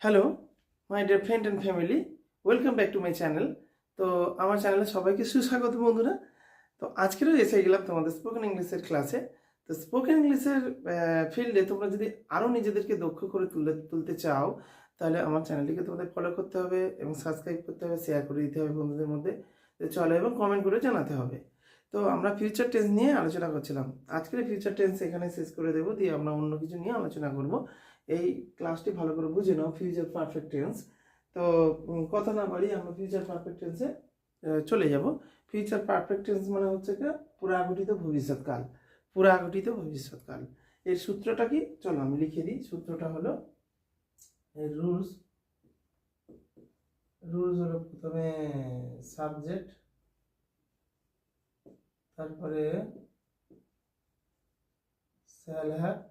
Hello my dear friend and family, welcome back to my channel. তো আমার চ্যানেলে সবাইকে সুস্বাগত বন্ধুরা। তো আজকেরও এসে গেলাম তোমাদের স্পোকেন ইংলিশের ক্লাসে। তো স্পোকেন ইংলিশের ফিল্ডে তোমরা যদি আরও নিজেদেরকে দক্ষ করে তুলতে চাও, তাহলে আমার চ্যানেলটিকে তোমাদের ফলো করতে হবে এবং সাবস্ক্রাইব করতে হবে, শেয়ার করে দিতে হবে বন্ধুদের মধ্যে। তো চলো, এবং কমেন্ট করে জানাতে হবে। তো আমরা ফিউচার টেন্স নিয়ে আলোচনা করছিলাম। আজকের ফিউচার টেন্স এখানে শেষ করে দেবো, দিয়ে আমরা অন্য কিছু নিয়ে আলোচনা করব। এই ক্লাসটি ভালো করে বুঝে নাও, ফিউচার পারফেক্ট টেন্স। তো কথা না বাড়িয়ে আমরা ফিউচার পারফেক্ট টেন্সে চলে যাব। ফিউচার পারফেক্ট টেন্স মানে হচ্ছে কি পুরাগঠিত ভবিষ্যৎকাল। পুরাগঠিত ভবিষ্যৎকাল এর সূত্রটা কি, চলো আমি লিখে দিই। সূত্রটা হলো রুলস হলো প্রথমে সাবজেক্ট, তারপরে shall have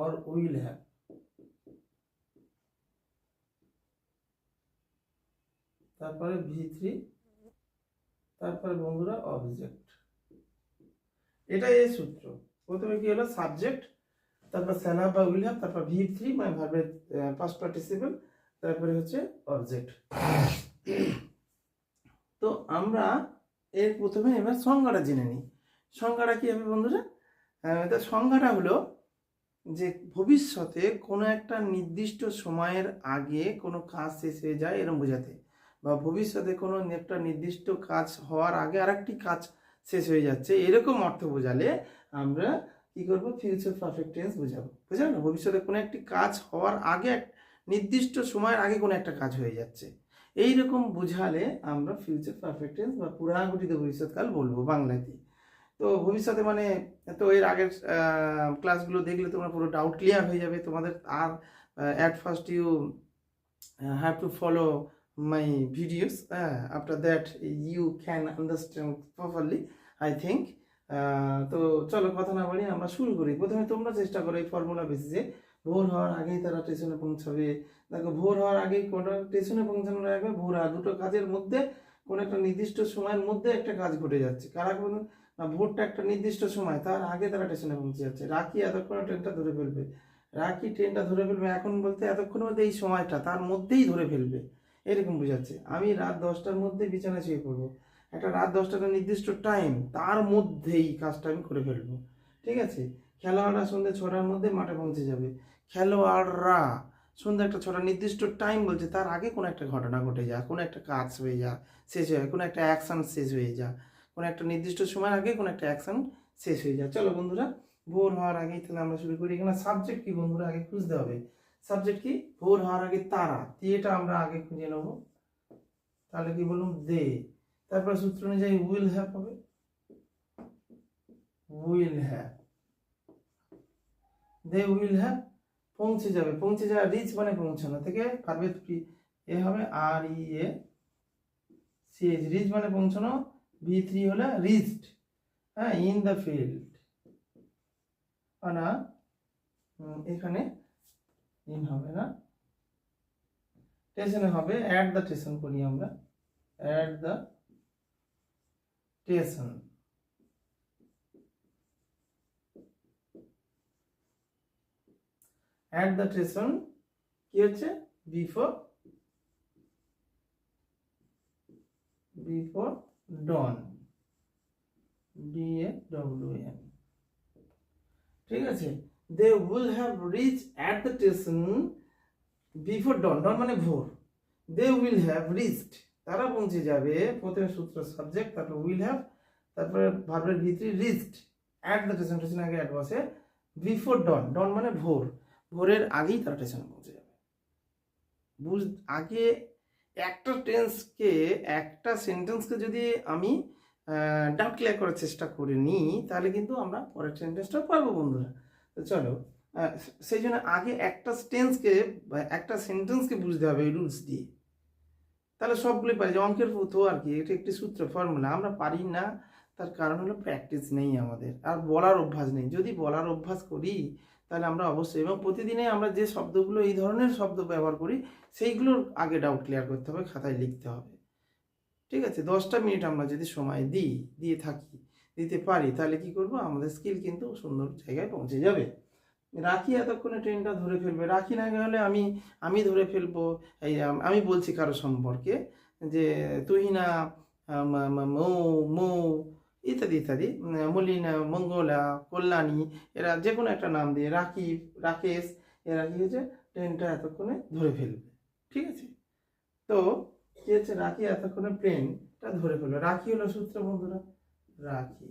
or will have, তারপরে V3, তারপরে বন্ধুরা অবজেক্ট। এটাই এই সূত্র। প্রথমে কি হলো সাবজেক্ট, তারপর shall have বা will have, তারপর V3 মানে ভার্বের পাস্ট পার্টিসিপল, তারপরে হচ্ছে অবজেক্ট। তো আমরা এর প্রথমে এবার সংজ্ঞাটা জেনে নিই। সংজ্ঞাটা কি হবে বন্ধুরা? তার সংজ্ঞাটা হলো যে ভবিষ্যতে কোনো একটা নির্দিষ্ট সময়ের আগে কোনো কাজ শেষ হয়ে যায় এরকম বোঝাতে, বা ভবিষ্যতে কোনো একটা নির্দিষ্ট কাজ হওয়ার আগে আরেকটি কাজ শেষ হয়ে যাচ্ছে এরকম অর্থ বোঝালে আমরা কি করব, ফিউচার পারফেক্ট টেন্স বোঝাবো। বুঝলেন না? ভবিষ্যতে কোনো একটি কাজ হওয়ার আগে নির্দিষ্ট সময়ের আগে কোনো একটা কাজ হয়ে যাচ্ছে, এইরকম বোঝালে আমরা ফিউচার পারফেক্ট টেন্স বা পুরাগঠিত ভবিষ্যৎকাল বলবো বাংলাতে। তো ভবিষ্যতে মানে, তো এর আগের ক্লাসগুলো দেখলে তোমরা পুরো ডাউট ক্লিয়ার হয়ে যাবে তোমাদের। আর at first you have to follow my videos, after that you can understand properly I think. তো চলো কথা না বাড়িয়ে আমরা শুরু করি। প্রথমে তোমরা চেষ্টা করো এই ফর্মুলা বেসিসে, ভোর হওয়ার আগেই তারা স্টেশনে পৌঁছাবে। দেখো, ভোর হওয়ার আগেই কোনো স্টেশনে পৌঁছানোর আগে ভোর আর দুটো কাজের মধ্যে কোনো একটা নির্দিষ্ট সময়ের মধ্যে একটা কাজ ঘটে যাচ্ছে। কারা না, ভোরটা একটা নির্দিষ্ট সময়, তার আগে তারা স্টেশনে পৌঁছে যাচ্ছে। রাখি এতক্ষণে ট্রেনটা ধরে ফেলবে, রাখি ট্রেনটা ধরে ফেলবে এখন বলতে এতক্ষণের মধ্যে এই সময়টা তার মধ্যেই ধরে ফেলবে, এরকম বোঝাচ্ছে। আমি রাত 10টার মধ্যে বিছানায় শুয়ে পড়বো, একটা রাত 10টাটা নির্দিষ্ট টাইম, তার মধ্যেই কাজটা আমি করে ফেলবো। ঠিক আছে? খেলোয়াড়রা সন্ধ্যে 6টার মধ্যে মাঠে পৌঁছে যাবে। খেলোয়াড়রা সন্ধ্যে একটা 6টা নির্দিষ্ট টাইম বলছে, তার আগে কোনো একটা ঘটনা ঘটে যায়, কোনো একটা কাজ হয়ে যায়, শেষ হয়ে যায়, কোনো একটা অ্যাকশন শেষ হয়ে যায়, কোনো একটা নির্দিষ্ট সময়ের আগে কোনো একটা অ্যাকশন শেষ হয়ে যায়। চলো বন্ধুরা, ভোর হওয়ার আগেই তাহলে আমরা শুরু করি। এখানে সাবজেক্ট কি বন্ধুরা আগে খুঁজতে হবে। সাবজেক্ট কি? ভোর হওয়ার আগে তারা, এটা আমরা আগে খুঁজে নেব। তাহলে কি বলুন, দে। তারপর সূত্র অনুযায়ী উইল হ্যাভ হবে, will have, they will have. পৌঁছে যাবে, পৌঁছে যাওয়া, রিচ মানে পৌঁছানো, থেকে ভার্বের এ হবে আর ই এ সি এইচ, রিচ মানে পৌঁছানো। V3 হলো রিচড, হ্যাঁ, ইন দ্য ফিল্ড। না, এখানে ইন হবে না, স্টেশনে হবে, অ্যাট দ্য স্টেশন করি আমরা, at the station. At the station কি হচ্ছে, বিফোর ডন, DAWN। ঠিক আছে? They will have reach at the station before dawn, dawn মানে ভোর। দে উইল হ্যাভ রিচড, তারা পৌঁছে যাবে। প্রথমে সূত্র সাবজেক্ট, তারপর উইল হ্যাভ, তারপরে ভার্বের V3 reached, at the station, station আগে অ্যাট বসে, বিফোর ডন, ডন মানে ভোর, ভোরের আগেই তারা স্টেশনে পৌঁছে যাবে। আগে একটা টেন্সকে, একটা সেন্টেন্সকে যদি আমি ডাউট ক্লিয়ার করার চেষ্টা করে নিই, তাহলে কিন্তু আমরা পরের সেন্টেন্সটা পারবো বন্ধুরা। তো চলো, সেই জন্য আগে একটা একটা সেন্টেন্সকে বুঝতে হবে এই রুলস দিয়ে, তাহলে সবগুলোই পারি। যে অঙ্কের তো আর কি, এটা একটি সূত্র, ফর্মুলা, আমরা পারি না। তার কারণ হলো প্র্যাকটিস নেই আমাদের, আর বলার অভ্যাস নেই। যদি বলার অভ্যাস করি তাহলে আমরা অবশ্যই, এবং প্রতিদিনে আমরা যে শব্দগুলো এই ধরনের শব্দ ব্যবহার করি সেইগুলোর আগে ডাউট ক্লিয়ার করতে হবে, খাতায় লিখতে হবে। ঠিক আছে? 10টা মিনিট আমরা যদি সময় দিতে পারি, তাহলে কি করব, আমাদের স্কিল কিন্তু সুন্দর জায়গায় পৌঁছে যাবে। রাখি এতক্ষণে ট্রেনটা ধরে ফেলবে, রাখি না গেলে আমি ধরে ফেলবো। এই আমি বলছি কারো সম্পর্কে যে তুহিনা, মৌ, মৌ ইত্যাদি ইত্যাদি, মলিনা, মঙ্গলা, কল্যাণী, এরা যে কোনো একটা নাম দিয়ে, রাকিব, রাকেশ, এরা কি হচ্ছে ট্রেনটা এতক্ষণে ধরে ফেলবে। ঠিক আছে, তো কি হচ্ছে, রাখি এতক্ষণে প্লেনটা ধরে ফেলবে। রাখি হলো সূত্র বন্ধুরা, রাখি,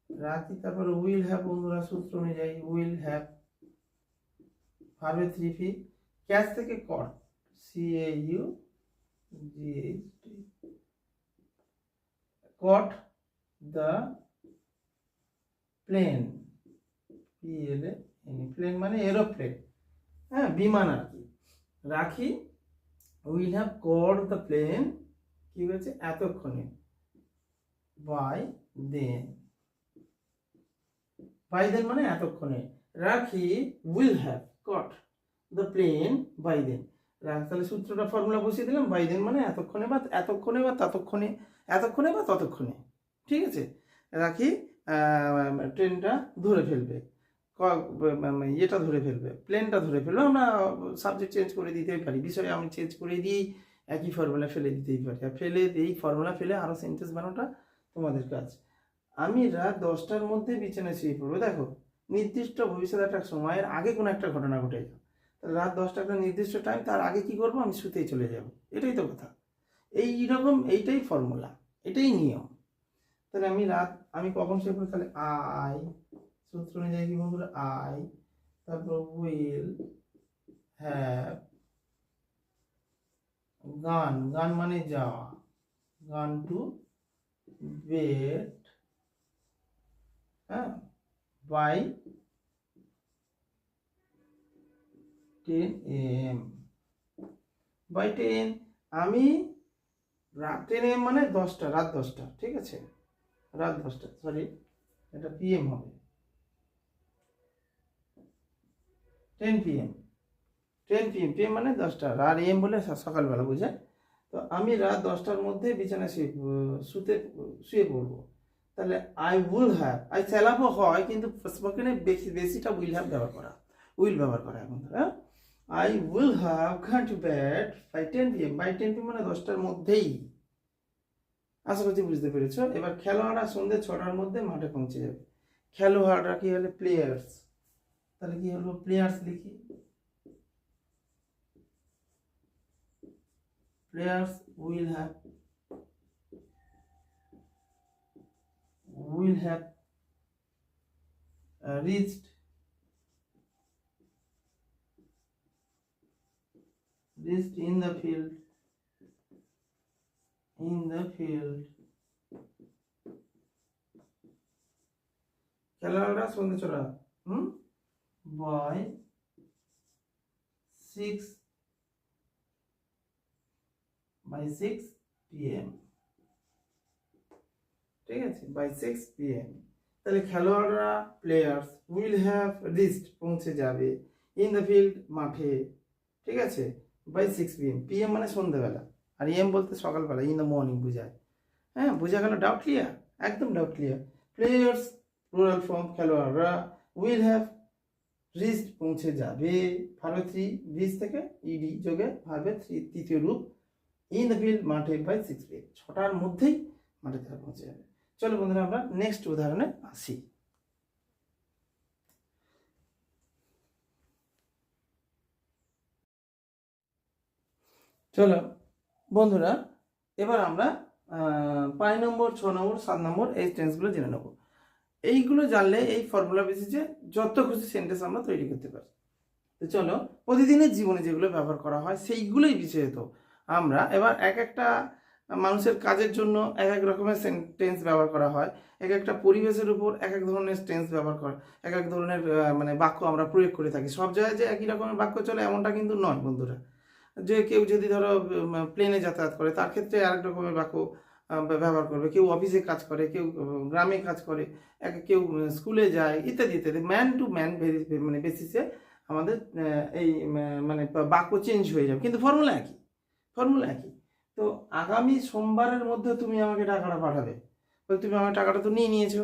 রাখি, তারপর উইল হ্যাভ বন্ধুরা, সূত্র অনুযায়ী উইল হ্যাভ, ভার্বে 3P, ক্যাচ থেকে caught, CAUGHT, caught the plane, PLANE, plane মানে এরোপ্লেন, হ্যাঁ বিমান আর কি। Rakhi will have caught the plane, কি হয়েছে এতক্ষণে, বাই দেন, বাই দেন মানে এতক্ষণে। রাখি will have caught the plane by then, তাহলে সূত্রটা ফর্মুলা বসিয়ে দিলাম, বাই দেন মানে এতক্ষণে বা এতক্ষণে বা ততক্ষণে, এতক্ষণে বা ততক্ষণে। ঠিক আছে, রাখি ট্রেনটা ধরে ফেলবে, ইয়েটা ধরে ফেলবে, প্লেনটা ধরে ফেলবে। আমরা সাবজেক্ট চেঞ্জ করে দিতেই পারি, বিষয়ে আমি চেঞ্জ করে দিই, একই ফর্মুলা ফেলে দিতেই পারি। আর ফেলে এই ফর্মুলা ফেলে আরও সেন্টেন্স বানানোটা তোমাদের কাজ। আমি রাত 10টার মধ্যে বিছানায় শুয়ে পড়বো। দেখো, নির্দিষ্ট ভবিষ্যৎ একটা সময়ের আগে কোনো একটা ঘটনা ঘটে যাবে, রাত 10টা একটা নির্দিষ্ট টাইম, তার আগে কি করবো, আমি শুতেই চলে যাব, এটাই তো কথা। এইরকম, এইটাই ফর্মুলা, এটাই নিয়ম। তাহলে আমি কখন শুয়ে পড়ি, তাহলে আই, সূত্র অনুযায়ী কি বন্ধুরা, আই, তারপর উইল হ্যাভ, গান, গান মানে যাওয়া, গান টু বেড, হ্যাঁ, বাই 10 AM, বাই 10, আমি রাত 10 AM মানে 10টা, রাত 10টা, ঠিক আছে, রাত 10টা, সরি এটা PM হবে, 10 PM, 10 PM, PM মানে 10টা, আর AM বলে সকালবেলা বোঝায়। তো আমি রাত 10টার মধ্যে বিছানায় শুয়ে পড়বো। তাহলে আই উইল হ্যাভ, আই চালাবো হয়, কিন্তু স্পোকেনে বেশিটা উইল হ্যাভ ব্যবহার করা, উইল ব্যবহার করা এখন, হ্যাঁ। I will have gone to bed by 10 PM, by 10 PM মানে 10টার মধ্যেই। আশা করছি বুঝতে পেরেছো। এবার খেলোয়াড়রা সন্ধ্যে 6টার মধ্যে মাঠে পৌঁছে যাবে। খেলোয়াড়রা কি হলে প্লেয়ার্স, তাহলে কি হলো, প্লেয়ার্স লিখি, players will have reached in the field, খেলোয়াড়রা সন্ধ্যে 6টা বাই 6 PM, ঠিক আছে, বাই 6 PM। তাহলে খেলোয়াড়রা প্লেয়ার্স উইল হ্যাভ রিচড পৌঁছে যাবে, ইন দ্য ফিল্ড মাঠে, ঠিক আছে, বাই 6 PM, PM মানে সন্ধ্যাবেলা, আর AM বলতে সকালবেলা, ইন দ্য মর্নিং বোঝায়। হ্যাঁ, বোঝা গেল, ডাউট ক্লিয়ার, একদম doubt clear. Players plural form, খেলোয়াড়রা, উইল হ্যাভ রিচড পৌঁছে যাবে, ভার্ব 3, রিচ থেকে ইডি যোগে ভার্বের তৃতীয় রূপ, ইন দ্য ফিল্ড মাঠে, বাই 6 PM, 6টার মধ্যেই মাঠে তারা পৌঁছে যাবে। চলো বন্ধুরা, আমরা নেক্সট উদাহরণে আসি। চলো বন্ধুরা, এবার আমরা 5 নম্বর, 6 নম্বর, 7 নম্বর এই টেন্সগুলো জেনে নেব। এইগুলো জানলে এই ফর্মুলা বেসিসে যত খুশি সেন্টেন্স আমরা তৈরি করতে পারি। তো চলো, প্রতিদিনের জীবনে যেগুলো ব্যবহার করা হয় সেইগুলোই বিশেষত আমরা এবার এক একটা মানুষের কাজের জন্য এক এক রকমের সেন্টেন্স ব্যবহার করা হয়, এক একটা পরিবেশের উপর এক এক ধরনের টেন্স ব্যবহার করা, এক এক ধরনের মানে বাক্য আমরা প্রয়োগ করে থাকি। সব জায়গায় যে একই রকমের বাক্য চলে এমনটা কিন্তু নয় বন্ধুরা। যে কেউ যদি ধরো প্লেনে যাতায়াত করে, তার ক্ষেত্রে আরেক রকমের বাক্য ব্যবহার করবে, কেউ অফিসে কাজ করে, কেউ গ্রামে কাজ করে, কেউ স্কুলে যায়, ইত্যাদি ইত্যাদি। ম্যান টু ম্যান মানে বেসিসে আমাদের এই মানে বাক্য চেঞ্জ হয়ে যাবে, কিন্তু ফর্মুলা একই, ফর্মুলা একই। তো আগামী সোমবারের মধ্যে তুমি আমাকে টাকাটা পাঠাবে, তুমি আমার টাকাটা তো নিয়ে নিয়েছো,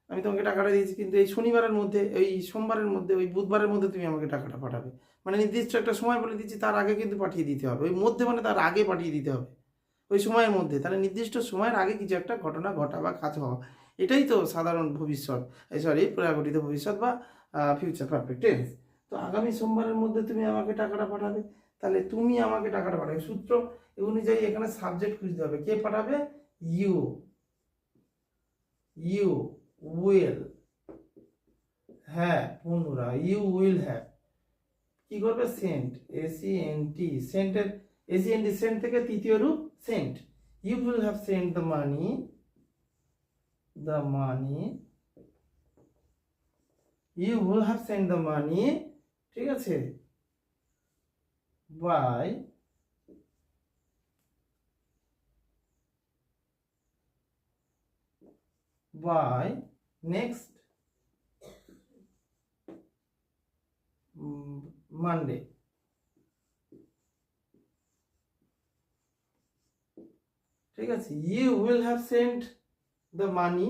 আমি তোমাকে টাকাটা দিয়েছি, কিন্তু এই শনিবারের মধ্যে, এই সোমবারের মধ্যে, ওই বুধবারের মধ্যে তুমি আমাকে টাকাটা পাঠাবে। মানে নির্দিষ্ট একটা সময় বলে দিচ্ছি, তার আগে কিন্তু পাঠিয়ে দিতে হবে। ওই মধ্যে মানে তার আগে পাঠিয়ে দিতে হবে, ওই সময়ের মধ্যে। তাহলে নির্দিষ্ট সময়ের আগে কিছু একটা ঘটনা ঘটা বা কাজ হওয়া, এটাই তো সাধারণ ভবিষ্যৎ, সরি প্রাগঠিত ভবিষ্যৎ বা ফিউচার পারফেক্ট টেন্স। তো আগামী সোমবারের মধ্যে তুমি আমাকে টাকাটা পাঠাবে। তাহলে তুমি আমাকে টাকাটা পাঠাবে, সূত্র অনুযায়ী এখানে সাবজেক্ট খুঁজতে হবে। কে পাঠাবে? ইউ। ইউ উইল, হ্যাঁ বন্ধুরা, ইউ উইল হ্যাভ কি করবে? সেন্ট, এসিএনটি, সেন্টের এসিএনটি সেন্ট থেকে তৃতীয় রূপ sent. You will have sent the money, you will have sent the money, ঠিক আছে, বাই নেক্সট মানডে। ঠিক আছে, you will have sent the money,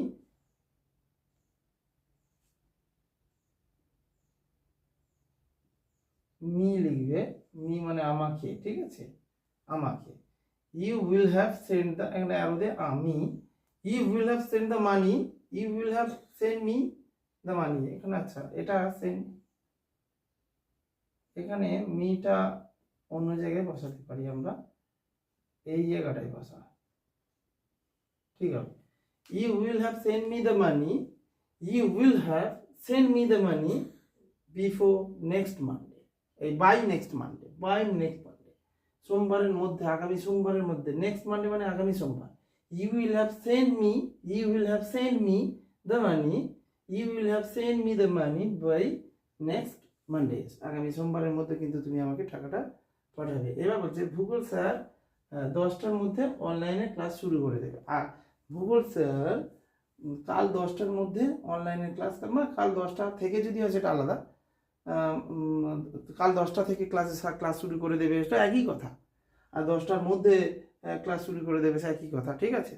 me লিখবে, মি মানে আমাকে, ঠিক আছে, আমাকে। You will have sent the, এখানে অ্যারো দিয়ে আমি, you will have sent the money, you will have sent me the money. এখানে আচ্ছা এটা সেন্ট, এখানে মিটা অন্য জায়গায় বসাতে পারি আমরা, এই জায়গাটায় বসা, ঠিক আছে। You will have sent me the money, you will have sent me the money before next Monday, এই by next Monday, by next Monday, সোমবারের মধ্যে, আগামী সোমবারের মধ্যে। নেক্সট মানডে মানে আগামী সোমবার। You will have sent me, you will have sent me the money, you will have sent me the money by next Monday, আগামী সোমবারের মধ্যে কিন্তু তুমি আমাকে টাকাটা পাঠাবে। এবার বলছে ভূগোল স্যার 10টার মধ্যে অনলাইনে ক্লাস শুরু করে দেবে। আর ভূগোল স্যার কাল 10টার মধ্যে অনলাইনে ক্লাস, কাল 10টা থেকে যদি হয় সেটা আলাদা, কাল 10টা থেকে ক্লাস শুরু করে দেবে, এটা একই কথা। আর 10টার মধ্যে ক্লাস শুরু করে দেবে, সে একই কথা, ঠিক আছে।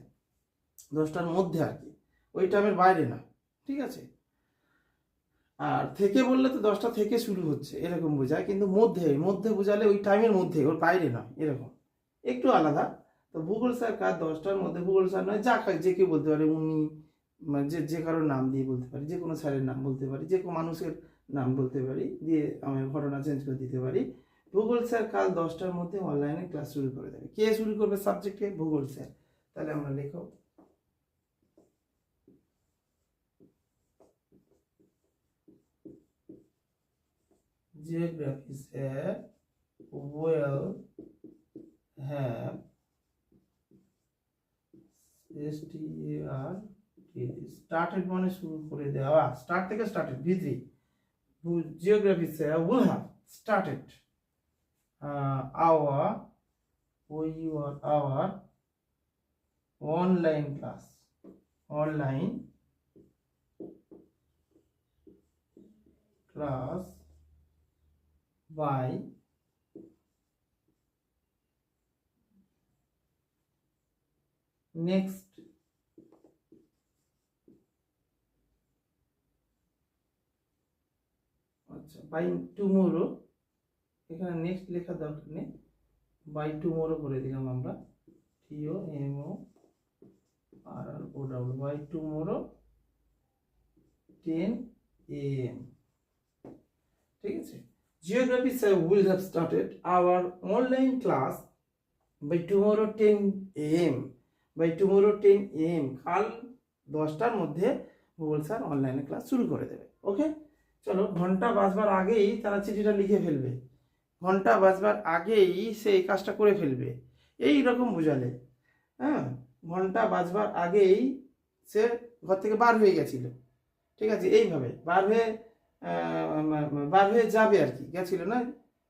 10টার মধ্যে আর কি, ওই টাইমের বাইরে না, ঠিক আছে। আর থেকে বললে তো 10টা থেকে শুরু হচ্ছে এরকম বোঝায়, কিন্তু মধ্যে মধ্যে বোঝালে ওই টাইমের মধ্যে, ওর বাইরে না, এরকম একটু আলাদা। তো ভূগোল স্যার কাজ 10টার মধ্যে, ভূগোল স্যার নয়, যে কেউ বলতে পারে, উনি, মানে যে কারোর নাম দিয়ে বলতে পারি, যে কোনো স্যারের নাম বলতে পারি, যে কোনো মানুষের নাম বলতে পারি, দিয়ে আমি ঘটনা চেঞ্জ করে দিতে পারি। ভূগোল স্যার কাল 10টার মধ্যে অনলাইনে ক্লাস শুরু করে দেবে। কে শুরু করবে সাবজেক্টে? ভূগোল স্যার। তাহলে আমরা লেখো geography sir will have started মানে শুরু করে দেওয়া, স্টার্ট থেকে started, V3, geography sir will have started our online class by next আচ্ছা বাই টুমোরো, এখানে নেক্সট লেখা দরকার নেই, বাই টুমোরো করে দিলাম আমরা, TOMORRO, বাই টুমোরো 10 AM, ঠিক আছে। Geography sir will have started our online class by tomorrow 10 AM, by tomorrow 10 AM, কাল 10টার মধ্যে ভূগোল স্যার অনলাইনে ক্লাস শুরু করে দেবে। ওকে, চলো, ঘন্টা বাজবার আগেই তারা চিঠিটা লিখে ফেলবে, ঘন্টা বাজবার আগেই সে এই কাজটা করে ফেলবে, এই রকম বোঝালে। হ্যাঁ, ঘন্টা বাজবার আগেই সে ঘর থেকে বার হয়ে গেছিল, ঠিক আছে, এইভাবে বার হয়ে যাবে আর কি, গেছিল না,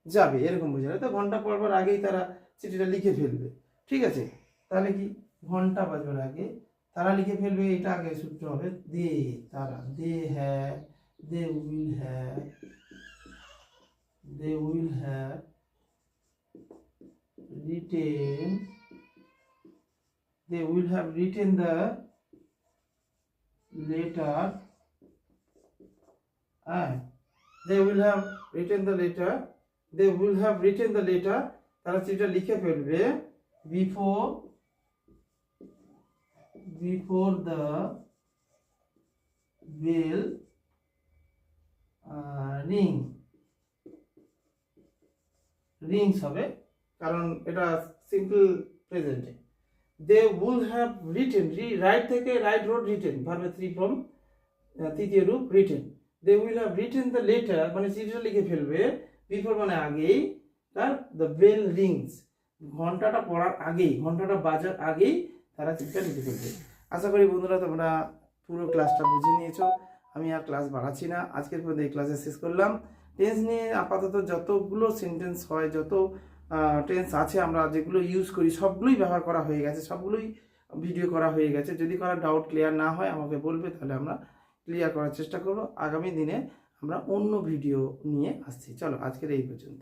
যাবে, এরকম বোঝালে। তো ঘন্টা পড়বার আগেই তারা চিঠিটা লিখে ফেলবে, ঠিক আছে। তাহলে কি, ঘন্টা বাজবার আগে তারা লিখে ফেলবে, এটা আগে সূত্র হবে তারা, they will have written the letter, and they will have written the letter, তারা সেটা লিখে ফেলবে before the bell rings হবে, কারণ এটা সিম্পল প্রেজেন্টে। they would have written, write থেকে write wrote written, verb 3 form, তৃতীয় রূপ written. they will have written the letter মানে চিঠিটা লিখে ফেলবে, বিফোর মানে আগেই, তার the bell rings ঘন্টাটা পড়ার আগেই, ঘন্টাটা বাজার আগেই তারা চিঠিটা লিখে ফেলবে। আশা করি বন্ধুরা তোমরা পুরো ক্লাসটা বুঝে নিয়েছো। আমি আর ক্লাস বাড়াচ্ছি না, আজকের পর্যন্ত এই ক্লাসে শেষ করলাম। টেন্স নিয়ে আপাতত যতগুলো সেন্টেন্স হয়, যত টেন্স আছে আমরা যেগুলো ইউজ করি সবগুলোই ব্যবহার করা হয়ে গেছে, সবগুলোই ভিডিও করা হয়ে গেছে। যদি কোনো ডাউট ক্লিয়ার না হয় আমাকে বলবে, তাহলে আমরা ক্লিয়ার করার চেষ্টা করব। আগামী দিনে আমরা অন্য ভিডিও নিয়ে আসছি। চলো আজকের এই পর্যন্ত।